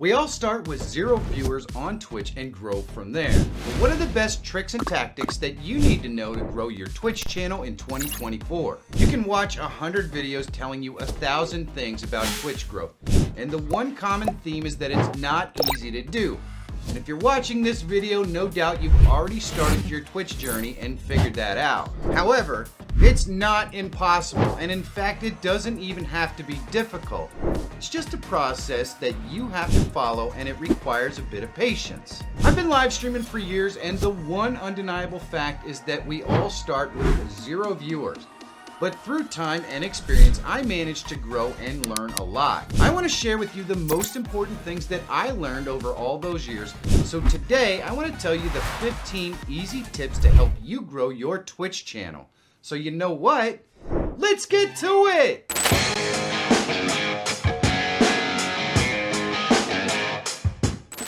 We all start with 0 viewers on Twitch and grow from there. But what are the best tricks and tactics that you need to know to grow your Twitch channel in 2024? You can watch 100 videos telling you 1,000 things about Twitch growth, and the one common theme is that it's not easy to do. And if you're watching this video, no doubt you've already started your Twitch journey and figured that out. However, it's not impossible, and in fact, it doesn't even have to be difficult. It's just a process that you have to follow, and it requires a bit of patience. I've been live streaming for years, and the one undeniable fact is that we all start with 0 viewers. But through time and experience, I managed to grow and learn a lot. I want to share with you the most important things that I learned over all those years. So today, I want to tell you the 15 easy tips to help you grow your Twitch channel. So you know what? Let's get to it!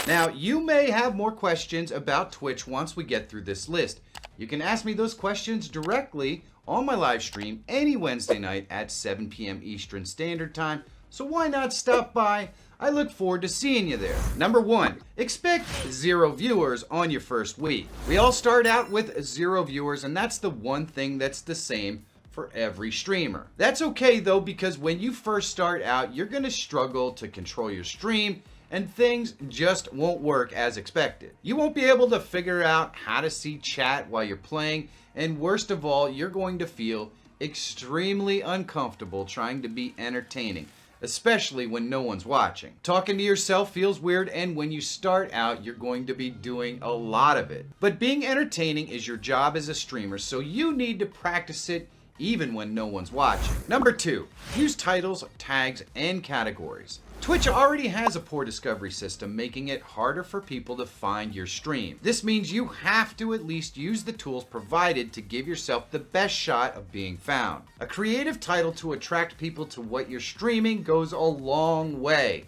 Now, you may have more questions about Twitch once we get through this list. You can ask me those questions directly on my live stream any Wednesday night at 7 p.m. Eastern Standard Time, so why not stop by? I look forward to seeing you there. Number 1, expect 0 viewers on your first week. We all start out with 0 viewers, and that's the one thing that's the same for every streamer. That's okay though, because when you first start out, you're gonna struggle to control your stream, and things just won't work as expected. You won't be able to figure out how to see chat while you're playing, and worst of all, you're going to feel extremely uncomfortable trying to be entertaining, especially when no one's watching. Talking to yourself feels weird, and when you start out, you're going to be doing a lot of it. But being entertaining is your job as a streamer, so you need to practice it even when no one's watching. Number 2, use titles, tags, and categories. Twitch already has a poor discovery system, making it harder for people to find your stream. This means you have to at least use the tools provided to give yourself the best shot of being found. A creative title to attract people to what you're streaming goes a long way.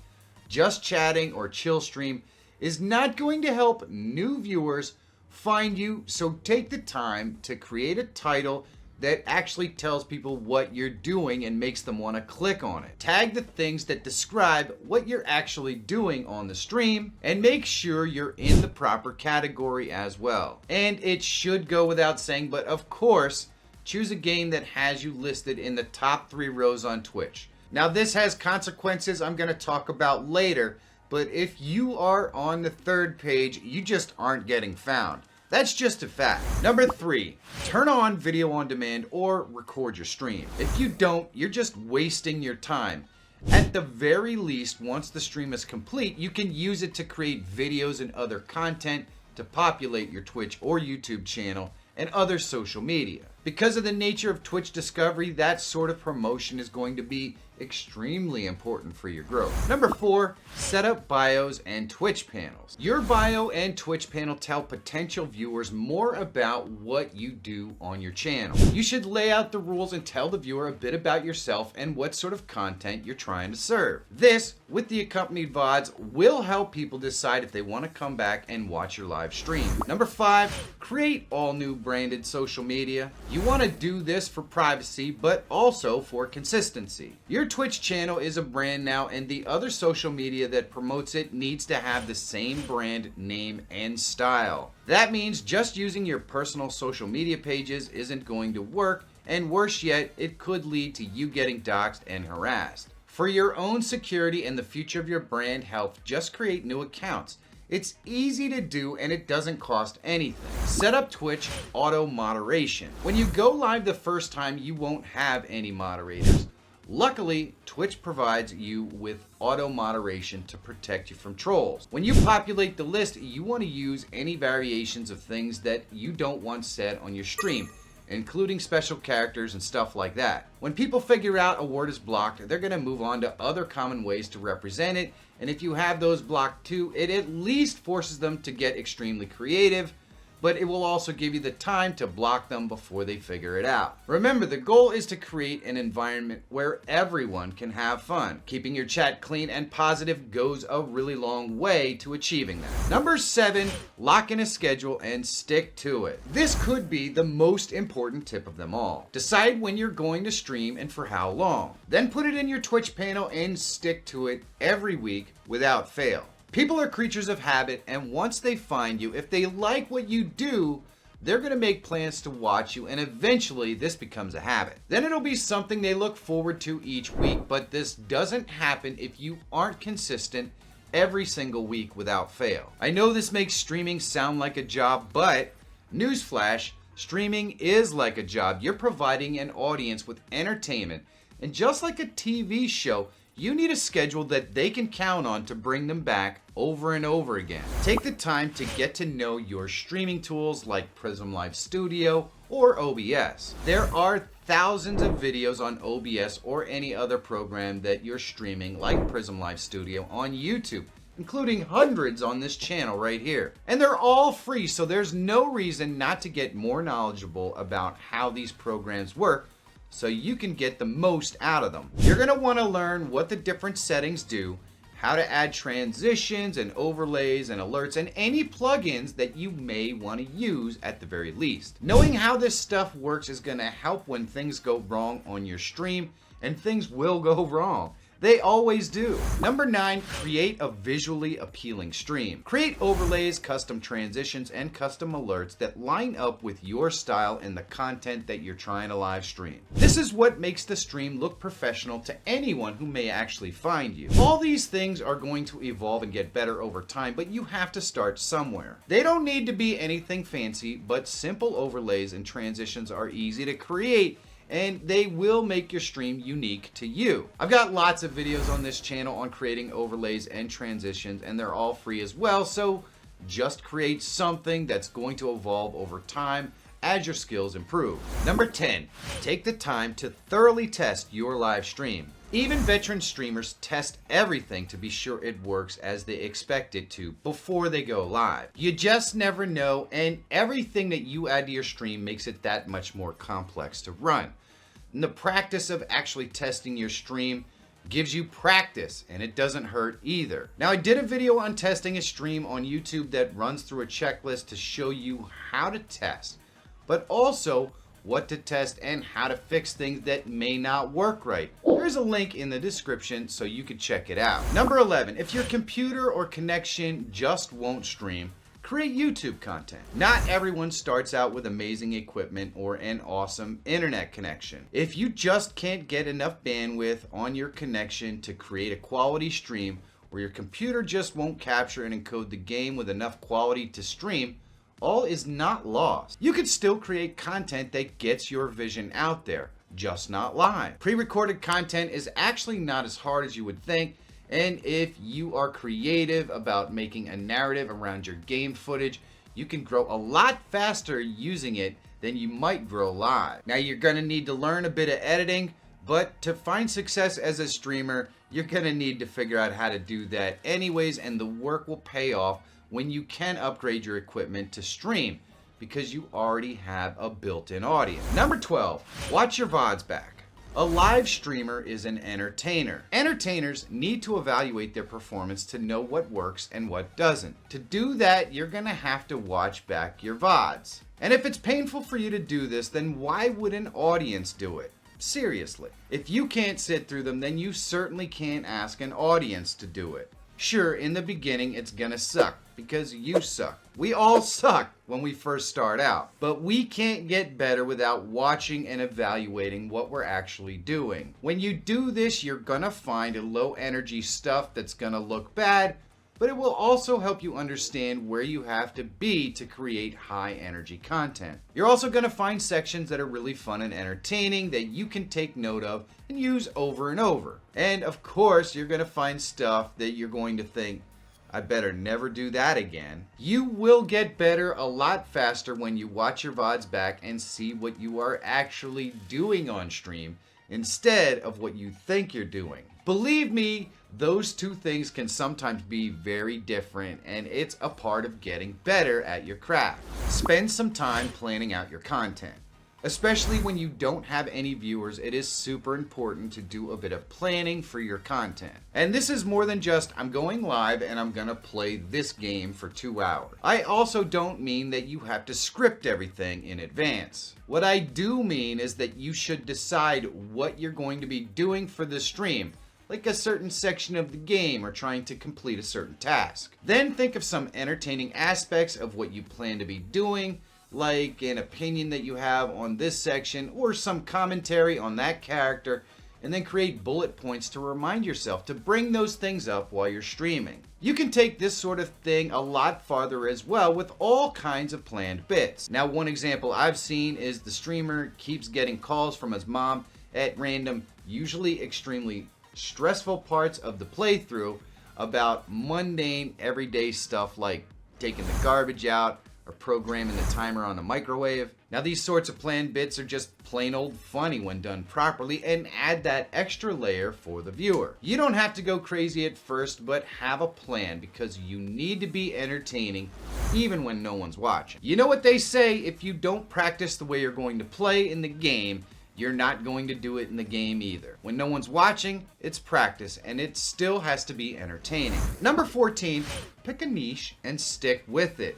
Just chatting or chill stream is not going to help new viewers find you, so take the time to create a title that actually tells people what you're doing and makes them want to click on it. Tag the things that describe what you're actually doing on the stream, and make sure you're in the proper category as well. And it should go without saying, but of course, choose a game that has you listed in the top 3 rows on Twitch. Now this has consequences I'm going to talk about later, but if you are on the 3rd page, you just aren't getting found. That's just a fact. Number 3, turn on video on demand or record your stream. If you don't, you're just wasting your time. At the very least, once the stream is complete, you can use it to create videos and other content to populate your Twitch or YouTube channel and other social media. Because of the nature of Twitch discovery, that sort of promotion is going to be extremely important for your growth. Number 4, set up bios and Twitch panels. Your bio and Twitch panel tell potential viewers more about what you do on your channel. You should lay out the rules and tell the viewer a bit about yourself and what sort of content you're trying to serve. This, with the accompanied VODs, will help people decide if they want to come back and watch your live stream. Number 5, create all new branded social media. You want to do this for privacy, but also for consistency. Your Twitch channel is a brand now, and the other social media that promotes it needs to have the same brand name and style. That means just using your personal social media pages isn't going to work, and worse yet, it could lead to you getting doxxed and harassed. For your own security and the future of your brand health, just create new accounts. It's easy to do, and it doesn't cost anything. Set up Twitch auto moderation. When you go live the first time, you won't have any moderators. Luckily, Twitch provides you with auto moderation to protect you from trolls. When you populate the list, you want to use any variations of things that you don't want said on your stream, including special characters and stuff like that. When people figure out a word is blocked, they're going to move on to other common ways to represent it, and if you have those blocked too, it at least forces them to get extremely creative, but it will also give you the time to block them before they figure it out. Remember, the goal is to create an environment where everyone can have fun. Keeping your chat clean and positive goes a really long way to achieving that. Number 7, lock in a schedule and stick to it. This could be the most important tip of them all. Decide when you're going to stream and for how long. Then put it in your Twitch panel and stick to it every week without fail. People are creatures of habit, and once they find you, if they like what you do, they're going to make plans to watch you, and eventually this becomes a habit. Then it'll be something they look forward to each week, but this doesn't happen if you aren't consistent every single week without fail. I know this makes streaming sound like a job, but newsflash, streaming is like a job. You're providing an audience with entertainment, and just like a TV show, you need a schedule that they can count on to bring them back over and over again. Take the time to get to know your streaming tools like Prism Live Studio or OBS. There are thousands of videos on OBS or any other program that you're streaming like Prism Live Studio on YouTube, including hundreds on this channel right here. And they're all free, so there's no reason not to get more knowledgeable about how these programs work so you can get the most out of them. You're going to want to learn what the different settings do, how to add transitions and overlays and alerts, and any plugins that you may want to use at the very least. Knowing how this stuff works is going to help when things go wrong on your stream, and things will go wrong. They always do. Number 9, create a visually appealing stream. Create overlays, custom transitions, and custom alerts that line up with your style and the content that you're trying to live stream. This is what makes the stream look professional to anyone who may actually find you. All these things are going to evolve and get better over time, but you have to start somewhere. They don't need to be anything fancy, but simple overlays and transitions are easy to create, and they will make your stream unique to you. I've got lots of videos on this channel on creating overlays and transitions, and they're all free as well, so just create something that's going to evolve over time as your skills improve. Number 10, take the time to thoroughly test your live stream. Even veteran streamers test everything to be sure it works as they expect it to before they go live. You just never know, and everything that you add to your stream makes it that much more complex to run. And the practice of actually testing your stream gives you practice, and it doesn't hurt either. Now, I did a video on testing a stream on YouTube that runs through a checklist to show you how to test, but also what to test and how to fix things that may not work right. There's a link in the description so you can check it out. Number 11, if your computer or connection just won't stream, create YouTube content. Not everyone starts out with amazing equipment or an awesome internet connection. If you just can't get enough bandwidth on your connection to create a quality stream, or your computer just won't capture and encode the game with enough quality to stream, all is not lost. You could still create content that gets your vision out there, just not live. Pre-recorded content is actually not as hard as you would think, and if you are creative about making a narrative around your game footage, you can grow a lot faster using it than you might grow live. Now, you're gonna need to learn a bit of editing, but to find success as a streamer, you're gonna need to figure out how to do that anyways, and the work will pay off when you can upgrade your equipment to stream, because you already have a built-in audience. Number 12, watch your VODs back. A live streamer is an entertainer. Entertainers need to evaluate their performance to know what works and what doesn't. To do that, you're gonna have to watch back your VODs. And if it's painful for you to do this, then why would an audience do it? Seriously. If you can't sit through them, then you certainly can't ask an audience to do it. Sure, in the beginning, it's gonna suck, because you suck. We all suck when we first start out, but we can't get better without watching and evaluating what we're actually doing. When you do this, you're gonna find a low energy stuff that's gonna look bad, but it will also help you understand where you have to be to create high energy content. You're also gonna find sections that are really fun and entertaining that you can take note of and use over and over. And of course, you're gonna find stuff that you're going to think, I better never do that again. You will get better a lot faster when you watch your VODs back and see what you are actually doing on stream instead of what you think you're doing. Believe me, those two things can sometimes be very different, and it's a part of getting better at your craft. Spend some time planning out your content. Especially when you don't have any viewers, it is super important to do a bit of planning for your content. And this is more than just, I'm going live and I'm gonna play this game for 2 hours. I also don't mean that you have to script everything in advance. What I do mean is that you should decide what you're going to be doing for the stream like a certain section of the game or trying to complete a certain task. Then think of some entertaining aspects of what you plan to be doing, like an opinion that you have on this section or some commentary on that character, and then create bullet points to remind yourself to bring those things up while you're streaming. You can take this sort of thing a lot farther as well with all kinds of planned bits. Now, one example I've seen is the streamer keeps getting calls from his mom at random, usually extremely stressful parts of the playthrough about mundane everyday stuff like taking the garbage out or programming the timer on the microwave. Now, these sorts of planned bits are just plain old funny when done properly and add that extra layer for the viewer. You don't have to go crazy at first, but have a plan because you need to be entertaining even when no one's watching. You know what they say, if you don't practice the way you're going to play in the game, you're not going to do it in the game either. When no one's watching, it's practice, and it still has to be entertaining. Number 14, pick a niche and stick with it.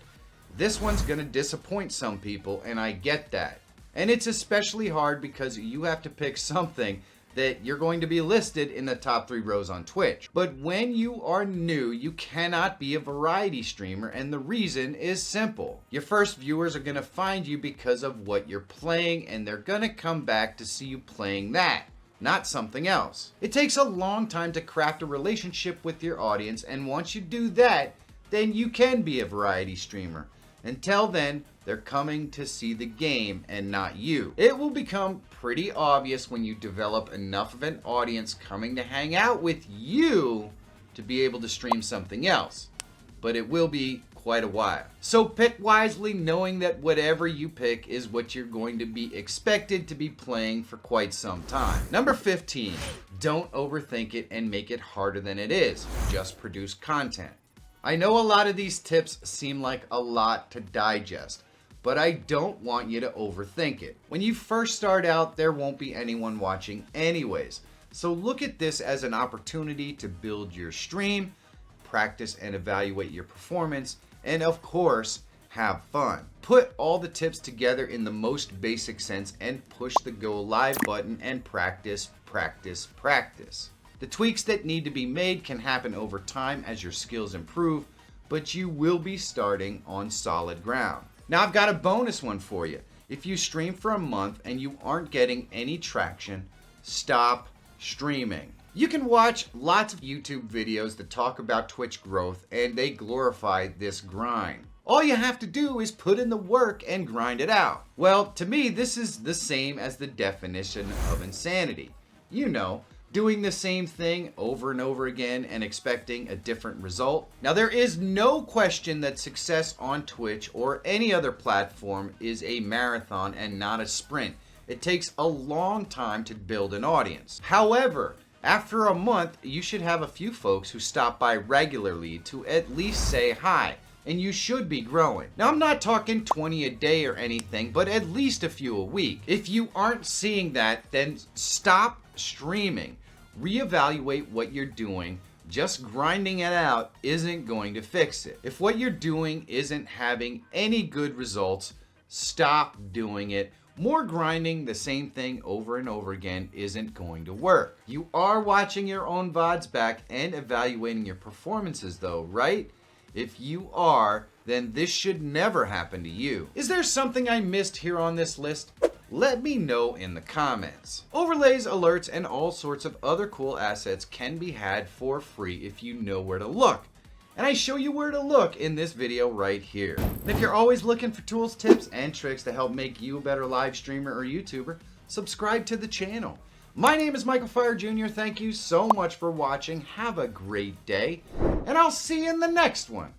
This one's gonna disappoint some people, and I get that. And it's especially hard because you have to pick something that you're going to be listed in the top 3 rows on Twitch. But when you are new, you cannot be a variety streamer, and the reason is simple. Your first viewers are gonna find you because of what you're playing, and they're gonna come back to see you playing that, not something else. It takes a long time to craft a relationship with your audience, and once you do that, then you can be a variety streamer. Until then, they're coming to see the game and not you. It will become pretty obvious when you develop enough of an audience coming to hang out with you to be able to stream something else. But it will be quite a while. So pick wisely, knowing that whatever you pick is what you're going to be expected to be playing for quite some time. Number 15, don't overthink it and make it harder than it is. Just produce content. I know a lot of these tips seem like a lot to digest, but I don't want you to overthink it. When you first start out, there won't be anyone watching anyways. So look at this as an opportunity to build your stream, practice and evaluate your performance, and of course, have fun. Put all the tips together in the most basic sense and push the go live button and practice, practice, practice. The tweaks that need to be made can happen over time as your skills improve, but you will be starting on solid ground. Now I've got a bonus one for you. If you stream for a month and you aren't getting any traction, stop streaming. You can watch lots of YouTube videos that talk about Twitch growth and they glorify this grind. All you have to do is put in the work and grind it out. Well, to me, this is the same as the definition of insanity. You know, doing the same thing over and over again and expecting a different result. Now, there is no question that success on Twitch or any other platform is a marathon and not a sprint. It takes a long time to build an audience. However, after a month, you should have a few folks who stop by regularly to at least say hi, and you should be growing. Now, I'm not talking 20 a day or anything, but at least a few a week. If you aren't seeing that, then stop streaming. Reevaluate what you're doing. Just grinding it out isn't going to fix it. If what you're doing isn't having any good results, stop doing it. More grinding the same thing over and over again isn't going to work. You are watching your own VODs back and evaluating your performances though, right? If you are, then this should never happen to you. Is there something I missed here on this list? Let me know in the comments. Overlays, alerts, and all sorts of other cool assets can be had for free if you know where to look. And I show you where to look in this video right here. And if you're always looking for tools, tips, and tricks to help make you a better live streamer or YouTuber, subscribe to the channel. My name is Michael Feyrer Jr. Thank you so much for watching. Have a great day, and I'll see you in the next one.